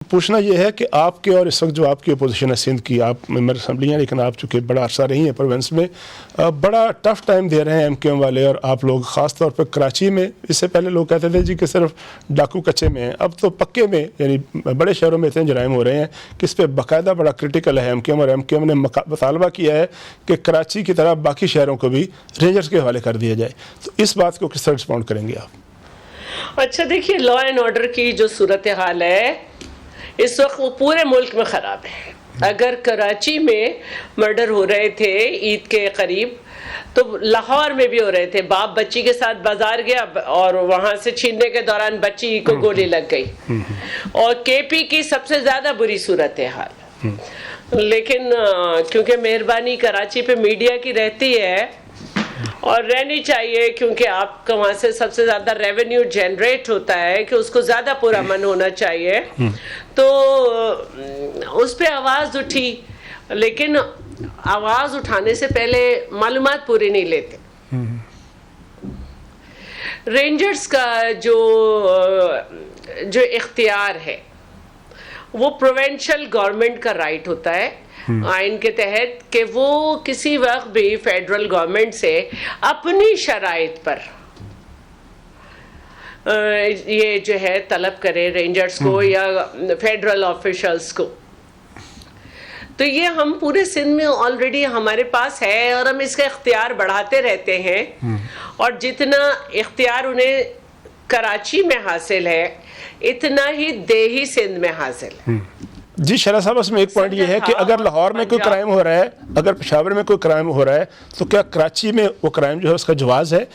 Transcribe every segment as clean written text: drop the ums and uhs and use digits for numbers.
पूछना ये है कि आपके और इस वक्त जो आपकी अपोजिशन है सिंध की, आप मेंबर असम्बली हैं लेकिन आप चूँकि बड़ा अरसा रही हैं प्रोविंस में, बड़ा टफ टाइम दे रहे हैं MQM वाले और आप लोग ख़ास तौर पर कराची में। इससे पहले लोग कहते थे जी कि सिर्फ डाकू कच्चे में हैं, अब तो पक्के में यानी बड़े शहरों में इतने जराइम हो रहे हैं कि इस पर बाकायदा बड़ा क्रिटिकल है MQM, और MQM ने मुतालबा किया है कि कराची की तरह बाकी शहरों को भी रेंजर्स के हवाले कर दिया जाए। तो इस बात को किस तरह रिस्पॉन्ड करेंगे आप? अच्छा देखिए, लॉ एंड ऑर्डर की जो सूरत हाल है इस वक्त वो पूरे मुल्क में ख़राब है। अगर कराची में मर्डर हो रहे थे ईद के करीब, तो लाहौर में भी हो रहे थे। बाप बच्ची के साथ बाजार गया और वहाँ से छीनने के दौरान बच्ची को गोली लग गई। और KP की सबसे ज़्यादा बुरी सूरत हाल। लेकिन क्योंकि मेहरबानी कराची पे मीडिया की रहती है और रहनी चाहिए, क्योंकि आपका वहाँ से सबसे ज़्यादा रेवेन्यू जनरेट होता है, कि उसको ज़्यादा पुरअमन होना चाहिए, तो उस पर आवाज़ उठी। लेकिन आवाज़ उठाने से पहले मालूमात पूरी नहीं लेते। रेंजर्स का जो इख्तियार है वो प्रोविंशियल गवर्नमेंट का राइट होता है आइन के तहत, कि वो किसी वक्त भी फेडरल गवर्नमेंट से अपनी शराइत पर ये जो है तलब करे रेंजर्स को या फेडरल ऑफिशियल्स को। तो ये हम पूरे सिंध में ऑलरेडी हमारे पास है और हम इसका इख्तियार बढ़ाते रहते हैं। और जितना इख्तियार उन्हें कराची में हासिल है इतना ही देही सिंध में हासिल है। जी शरा साहब, इसमें एक पॉइंट ये है कि अगर लाहौर में कोई क्राइम हो रहा है, अगर पेशावर में कोई क्राइम हो रहा है, तो क्या कराची में वो क्राइम जो है उसका जवाज़ है?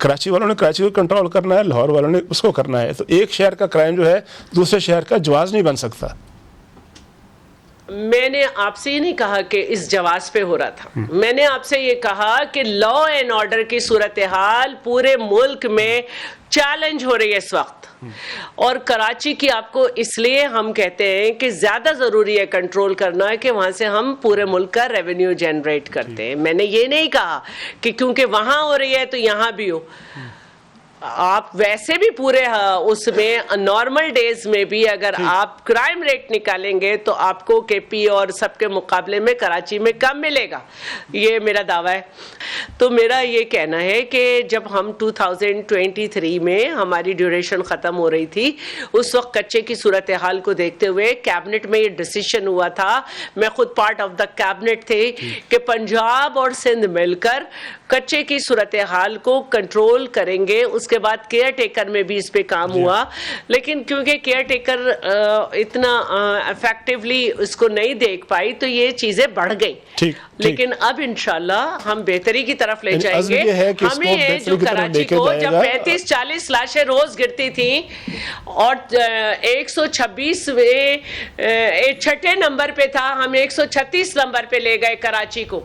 कराची वालों ने कराची को कंट्रोल करना है, लाहौर वालों ने उसको करना है। तो एक शहर का क्राइम जो है दूसरे शहर का जवाज़ नहीं बन सकता। मैंने आपसे ये नहीं कहा कि इस जवाज़ पे हो रहा था। मैंने आपसे ये कहा कि लॉ एंड ऑर्डर की सूरत हाल पूरे मुल्क में चैलेंज हो रही है इस वक्त। और कराची की आपको इसलिए हम कहते हैं कि ज़्यादा ज़रूरी है कंट्रोल करना, कि वहाँ से हम पूरे मुल्क का रेवेन्यू जनरेट करते हैं। मैंने ये नहीं कहा कि क्योंकि वहाँ हो रही है तो यहाँ भी हो। आप वैसे भी पूरे उसमें नॉर्मल डेज में भी अगर आप क्राइम रेट निकालेंगे तो आपको KP और सबके मुकाबले में कराची में कम मिलेगा, ये मेरा दावा है। तो मेरा ये कहना है कि जब हम 2023 में हमारी ड्यूरेशन ख़त्म हो रही थी, उस वक्त कच्चे की सूरत हाल को देखते हुए कैबिनेट में ये डिसीजन हुआ था, मैं खुद पार्ट ऑफ द कैबिनेट थे, कि पंजाब और सिंध मिलकर कच्चे की सूरत हाल को कंट्रोल करेंगे। उसके बाद केयर टेकर में भी इस पे काम हुआ, लेकिन क्योंकि केयर टेकर इतना इफेक्टिवली इसको नहीं देख पाई तो ये चीज़ें बढ़ गई। लेकिन अब इंशाल्लाह हम बेहतरी की तरफ ले जाएंगे। हमें जो कराची को जब 35-40 लाशें रोज गिरती थी और 126वें छठे नंबर पे था, हम 136 नंबर पे ले गए कराची को।